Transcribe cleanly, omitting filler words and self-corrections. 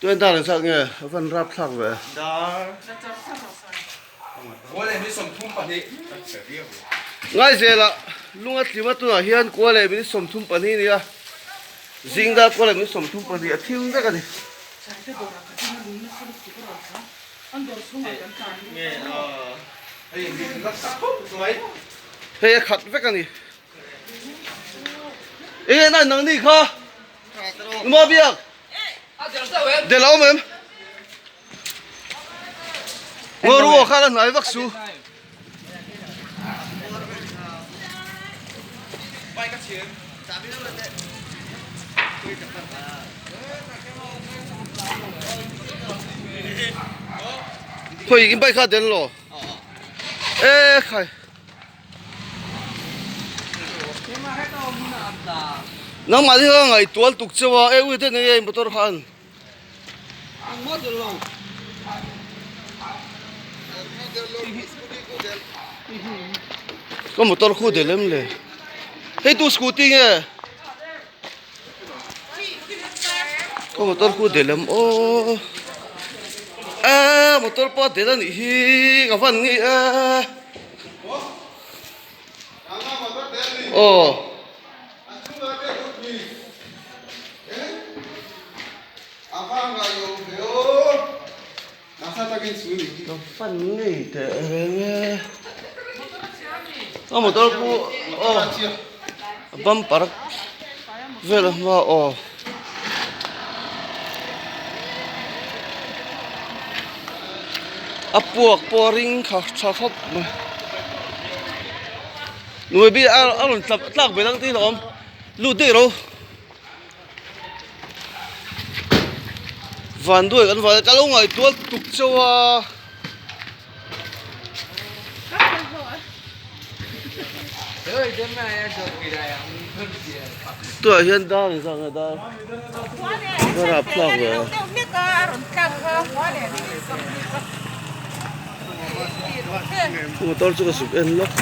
tôi đang làm sao nghe vẫn rap thẳng vậy ngay giờ là lúc ấy thì mà tôi hiện qua lại mình sống thung pani này riêng ra qua lại mình sống thung pani thiếu cái gì hey khát với cái gì ê này nắng đi kha mà biết để lâu mà ngồi ruộng khá là nói vắc su thôi im bay khá đến rồi ê khai nang mà đi hơn ngày tuần tục chơi ê ui thế này motor khan có motor khu để làm lệ hey tu scooty nghe có motor khu để làm ô motor po để làm gì cái phần gì ô nó phân gì thế nghe một tôi cô bấm park về là mà buộc boring khá khóc mà người bị ăn tập tác về đăng tí lắm lụt đi đâu ván đuổiกันván cái lúc ngày tuốt tục châu tuổi hiện đại là sao người ta nó là plug rồi motor juga sub en lock